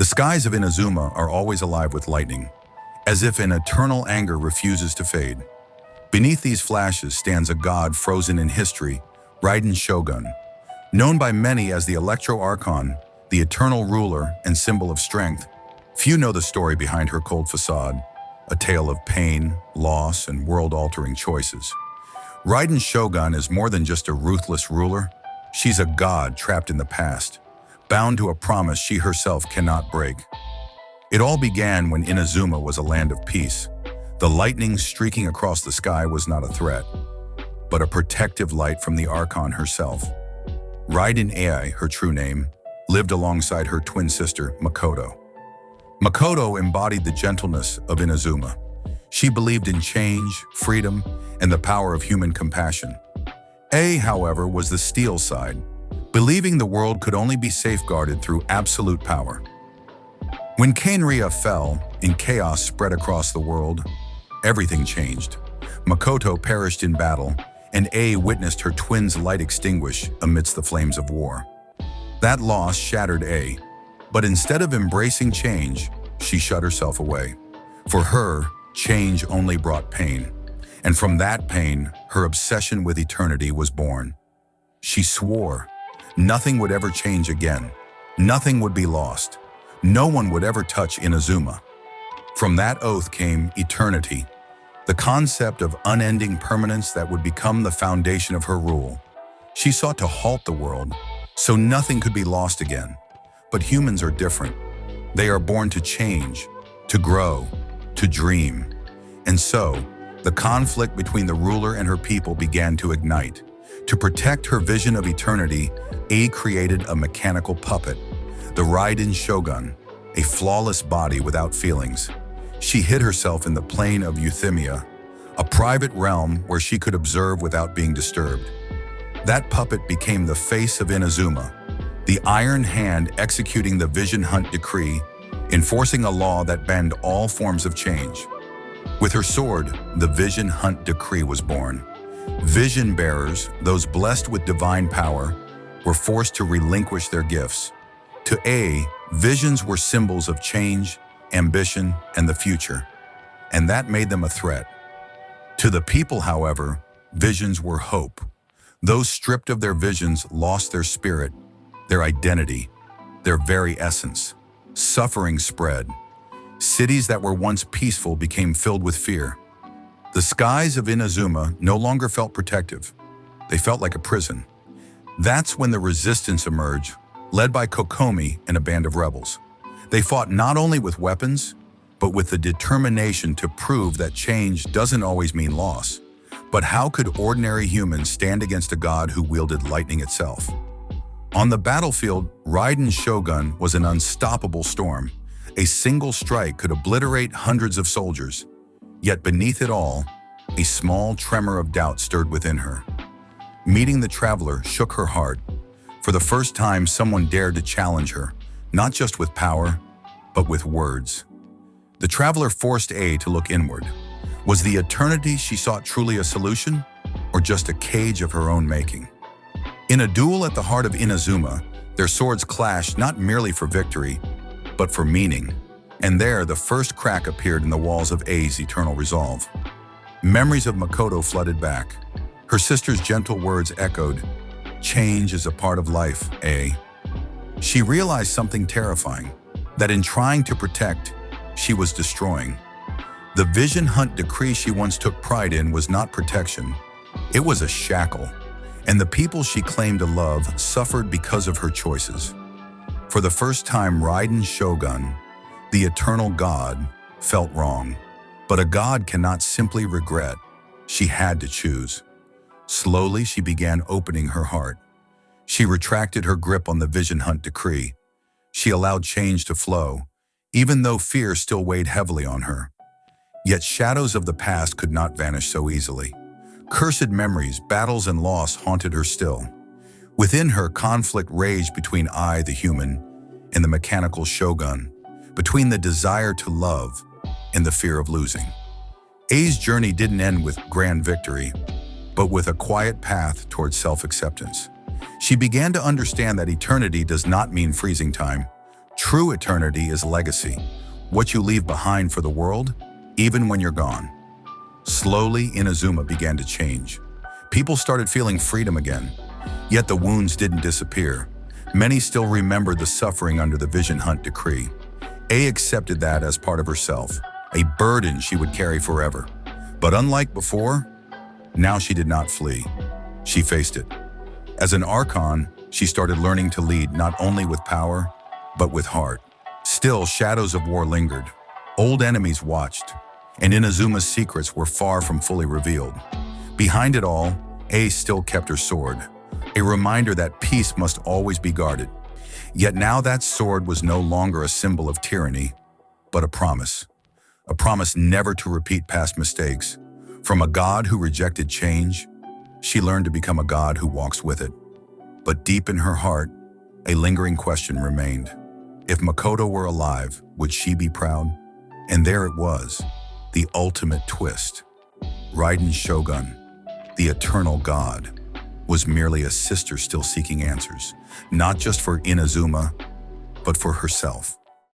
skies of Inazuma are always alive with lightning, as if an eternal anger refuses to fade. Beneath these flashes stands a god frozen in history, Raiden Shogun. Known by many as the Electro Archon, the eternal ruler and symbol of strength, few know the story behind her cold facade, a tale of pain, loss, and world-altering choices. Raiden Shogun is more than just a ruthless ruler. She's a god trapped in the past, bound to a promise she herself cannot break. It all began when Inazuma was a land of peace. The lightning streaking across the sky was not a threat, but a protective light from the Archon herself. Raiden Ai, her true name, lived alongside her twin sister, Makoto. Makoto embodied the gentleness of Inazuma. She believed in change, freedom, and the power of human compassion. Ai, however, was the steel side, believing the world could only be safeguarded through absolute power. When Kainria fell and chaos spread across the world, everything changed. Makoto perished in battle, and Ai witnessed her twin's light extinguish amidst the flames of war. That loss shattered Ai, but instead of embracing change, she shut herself away. For her, change only brought pain, and from that pain, her obsession with eternity was born. She swore nothing would ever change again, nothing would be lost, no one would ever touch Inazuma. From that oath came eternity, the concept of unending permanence that would become the foundation of her rule. She sought to halt the world, so nothing could be lost again. But humans are different. They are born to change, to grow, to dream. And so, the conflict between the ruler and her people began to ignite. To protect her vision of eternity, Ai created a mechanical puppet, the Raiden Shogun, a flawless body without feelings. She hid herself in the plane of Euthymia, a private realm where she could observe without being disturbed. That puppet became the face of Inazuma, the iron hand executing the Vision Hunt decree, enforcing a law that banned all forms of change. With her sword, the Vision Hunt decree was born. Vision bearers, those blessed with divine power, were forced to relinquish their gifts. To Ai, visions were symbols of change, ambition, and the future, and that made them a threat. To the people, however, visions were hope. Those stripped of their visions lost their spirit, their identity, their very essence. Suffering spread. Cities that were once peaceful became filled with fear. The skies of Inazuma no longer felt protective. They felt like a prison. That's when the resistance emerged, led by Kokomi and a band of rebels. They fought not only with weapons, but with the determination to prove that change doesn't always mean loss. But how could ordinary humans stand against a god who wielded lightning itself? On the battlefield, Raiden Shogun was an unstoppable storm. A single strike could obliterate hundreds of soldiers. Yet beneath it all, a small tremor of doubt stirred within her. Meeting the traveler shook her heart. For the first time, someone dared to challenge her, not just with power, but with words. The traveler forced Ai to look inward. Was the eternity she sought truly a solution, or just a cage of her own making? In a duel at the heart of Inazuma, their swords clashed not merely for victory, but for meaning. And there, the first crack appeared in the walls of Ai's eternal resolve. Memories of Makoto flooded back. Her sister's gentle words echoed, "Change is a part of life, Ai." She realized something terrifying, that in trying to protect, she was destroying. The Vision Hunt decree she once took pride in was not protection. It was a shackle, and the people she claimed to love suffered because of her choices. For the first time, Raiden Shogun, the eternal god, felt wrong. But a god cannot simply regret. She had to choose. Slowly, she began opening her heart. She retracted her grip on the Vision Hunt decree. She allowed change to flow, even though fear still weighed heavily on her. Yet shadows of the past could not vanish so easily. Cursed memories, battles, and loss haunted her still. Within her, conflict raged between I, the human, and the mechanical shogun, between the desire to love and the fear of losing. Ai's journey didn't end with grand victory, but with a quiet path towards self-acceptance. She began to understand that eternity does not mean freezing time. True eternity is legacy, what you leave behind for the world, even when you're gone. Slowly, Inazuma began to change. People started feeling freedom again, yet the wounds didn't disappear. Many still remembered the suffering under the Vision Hunt decree. A accepted that as part of herself, a burden she would carry forever. But unlike before, now she did not flee. She faced it. As an Archon, she started learning to lead not only with power, but with heart. Still, shadows of war lingered. Old enemies watched, and Inazuma's secrets were far from fully revealed. Behind it all, A still kept her sword, a reminder that peace must always be guarded. Yet now that sword was no longer a symbol of tyranny, but a promise never to repeat past mistakes. From a god who rejected change, she learned to become a god who walks with it. But deep in her heart, a lingering question remained. If Makoto were alive, would she be proud? And there it was, the ultimate twist. Raiden Shogun, the eternal god, was merely a sister still seeking answers, not just for Inazuma, but for herself.